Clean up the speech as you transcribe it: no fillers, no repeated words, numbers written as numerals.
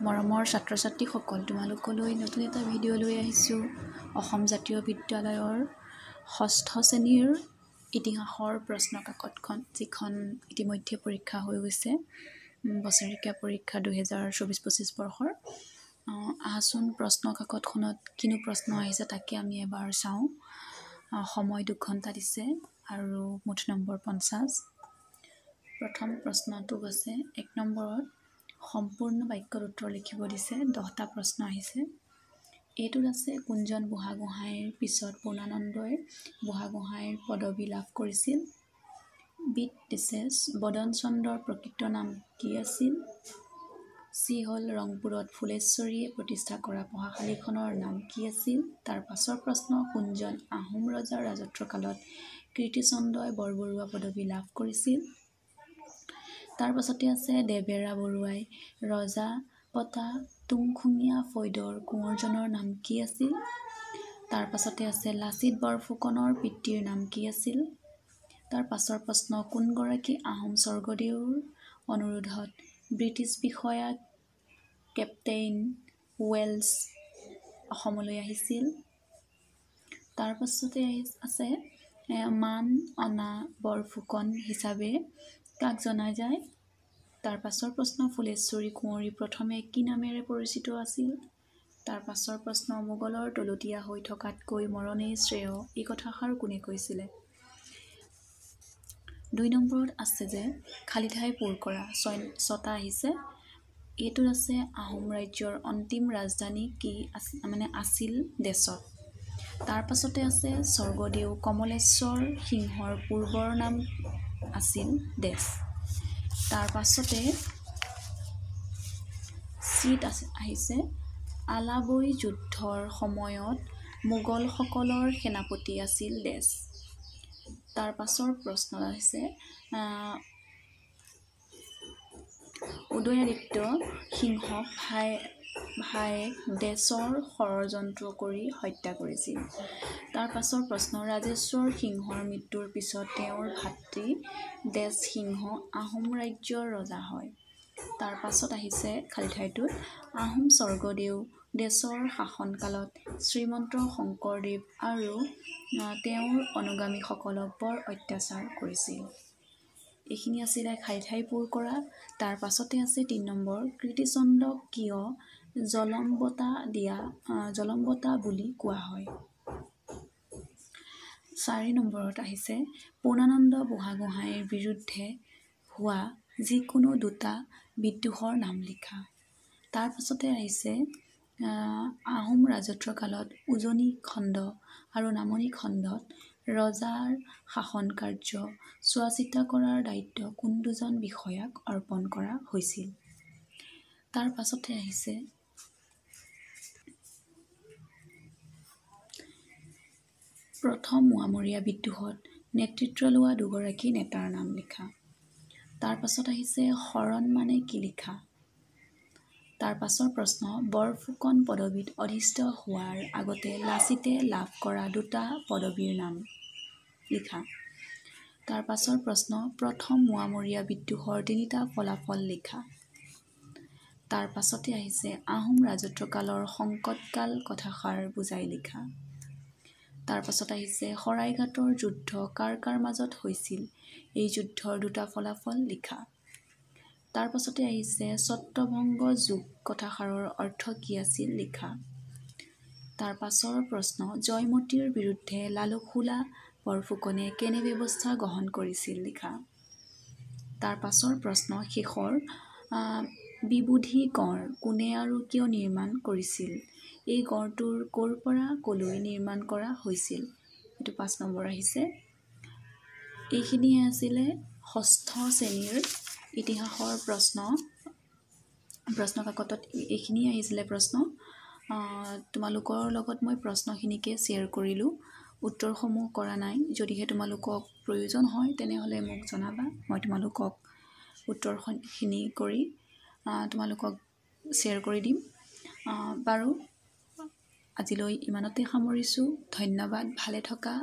মৰমৰ ছাত্ৰ-ছাত্ৰীসকল, তোমালোকলৈ নতুন এটা ভিডিঅ' লৈ আহিছোঁ। অসম জাতীয় বিদ্যালয়ৰ ষষ্ঠ শ্ৰেণীৰ ইতিহাসৰ প্ৰশ্ন কাকতখন, যিখন ইতিমধ্যে পৰীক্ষা হৈ গৈছে, বছৰেকীয়া পৰীক্ষা 2024-25 বৰ্ষৰ। আহাচোন প্ৰশ্ন কাকতখনত কিনো প্ৰশ্ন আহিছে তাকে আমি এবাৰ চাওঁ। সময় 2 ঘণ্টা দিছে আৰু মুঠ নম্বৰ 50। প্ৰথম প্ৰশ্নটো আছে 1 নম্বৰত সম্পূৰ্ণ বাক্যৰ উত্তৰ লিখিব দিছে। 10টা প্ৰশ্ন আহিছে। এইটোত আছে কোনজন বুঢ়াগোহাঁইৰ পিছত পূৰ্ণানন্দই বুঢ়াগোহাঁইৰ পদবী লাভ কৰিছিল। বিত দিছে বদন চন্দ্ৰৰ প্ৰকৃত নাম কি আছিল। চি হ'ল ৰংপুৰত ফুলেশ্বৰীয়ে প্ৰতিষ্ঠা কৰা পঢ়াশালীখনৰ নাম কি আছিল। তাৰ পাছৰ প্ৰশ্ন কোনজন আহোম ৰজাৰ ৰাজত্বকালত কীৰ্তিচন্দ্ৰই বৰবৰুৱা পদবী লাভ কৰিছিল। তাৰ পাছতে আছে দেবেৰা বৰুৱাই ৰজা পতা তুংখুঙীয়া ফৈদৰ কোঁৱৰজনৰ নাম কি আছিল। তাৰ পাছতে আছে লাচিত বৰফুকনৰ পিতৃৰ নাম কি আছিল। তাৰ পাছৰ প্ৰশ্ন কোনগৰাকী আহোম স্বৰ্গদেউৰ অনুৰোধত ব্ৰিটিছ বিষয়া কেপ্টেইন ৱেলছ অসমলৈ আহিছিল। তাৰ পাছতে আছে মান অনা বৰফুকন হিচাপে কাক জনা যায়। তাৰ পাছৰ প্ৰশ্ন ফুলেশ্বৰী কুঁৱৰী প্ৰথমে কি নামেৰে পৰিচিত আছিল। তাৰ পাছৰ প্ৰশ্ন মোগলৰ তলতীয়া হৈ থকাতকৈ মৰণেই শ্ৰেয় এই কথাষাৰ কোনে কৈছিলে। 2 নম্বৰত আছে যে খালী ঠাই পূৰ কৰা 6টা আহিছে। এইটোত আছে আহোম ৰাজ্যৰ অন্তিম ৰাজধানী কি আছিল দেশত। তাৰ পাছতে আছে স্বৰ্গদেউ কমলেশ্বৰ সিংহৰ পূৰ্বৰ নাম আছিল দেশ। তাৰ পাছতে চিত আহিছে আলাবৈ যুদ্ধৰ সময়ত মোগলসকলৰ সেনাপতি আছিল দেশ। তাৰ পাছৰ প্ৰশ্ন আহিছে উদয়াদিত্য সিংহক ভায়েক দেশৰ ষড়যন্ত্ৰ কৰি হত্যা কৰিছিল। তাৰ পাছৰ প্ৰশ্ন ৰাজেশ্বৰ সিংহৰ মৃত্যুৰ পিছত তেওঁৰ ভাতৃ দেশ সিংহ আহোম ৰাজ্যৰ ৰজা হয়। তাৰ পাছত আহিছে খালী ঠাইটোত আহোম স্বৰ্গদেউ দেশৰ শাসনকালত শ্ৰীমন্ত শংকৰদেৱ আৰু তেওঁৰ অনুগামীসকলক বৰ অত্যাচাৰ কৰিছিল। এইখিনি আছিলে খালী ঠাই পূৰ কৰা। তাৰ পাছতে আছে 3 নম্বৰ কীৰ্তিচন্দ্ৰক কিয় জলম্বতা বুলি কোৱা হয়। 4 নম্বৰত আহিছে পূৰ্ণানন্দ বুঢ়াগোহাঁইৰ বিৰুদ্ধে হোৱা যিকোনো 2টা বিদ্ৰোহৰ নাম লিখা। তাৰ পাছতে আহিছে আহোম ৰাজত্বৰ কালত উজনি খণ্ড আৰু নামনি খণ্ডত ৰজাৰ শাসন কাৰ্য চোৱাচিতা কৰাৰ দায়িত্ব কোন 2জন বিষয়াক অৰ্পণ কৰা হৈছিল। তাৰ পাছতে আহিছে প্ৰথম মোৱামৰীয়া বিদ্ৰোহত নেতৃত্ব লোৱা 2গৰাকী নেতাৰ নাম লিখা। তাৰ পাছত আহিছে শৰণ মানে কি লিখা। তাৰ পাছৰ প্ৰশ্ন বৰফুকন পদবীত অধিষ্ঠ হোৱাৰ আগতে লাচিতে লাভ কৰা 2টা পদবীৰ নাম লিখা। তাৰ পাছৰ প্ৰশ্ন প্ৰথম মোৱামৰীয়া বিদ্ৰোহৰ 3টা ফলাফল লিখা। তাৰ পাছতে আহিছে আহোম ৰাজত্বকালৰ সংকটকাল কথাষাৰ বুজাই লিখা। তাৰ পাছত আহিছে শৰাইঘাটৰ যুদ্ধ কাৰ কাৰ মাজত হৈছিল এই যুদ্ধৰ 2টা ফলাফল লিখা। তাৰ পাছতে আহিছে ছত্ৰভংগ যুগ কথাষাৰৰ অৰ্থ কি আছিল লিখা। তাৰ পাছৰ প্ৰশ্ন জয়মতীৰ বিৰুদ্ধে লালুকসোলা বৰফুকনে কেনে ব্যৱস্থা গ্ৰহণ কৰিছিল লিখা। তাৰ পাছৰ প্ৰশ্ন শেষৰ বিবুধি গড় কোনে আৰু কিয় নিৰ্মাণ কৰিছিল। এই গড়টোৰ ক'ৰ পৰা ক'লৈ নিৰ্মাণ কৰা হৈছিল। এইটো 5 নম্বৰ আহিছে। এইখিনিয়ে আছিলে ষষ্ঠ শ্ৰেণীৰ ইতিহাসৰ প্ৰশ্ন কাকতত এইখিনিয়ে আহিছিলে প্ৰশ্ন। তোমালোকৰ লগত মই প্ৰশ্নখিনিকে শ্বেয়াৰ কৰিলোঁ। উত্তৰসমূহ কৰা নাই। যদিহে তোমালোকক প্ৰয়োজন হয় তেনেহ'লে মোক জনাবা। মই তোমালোকক উত্তৰখিনি কৰি তোমালোকক শ্বেয়াৰ কৰি দিম। বাৰু আজিলৈ ইমানতে সামৰিছোঁ। ধন্যবাদ। ভালে থকা।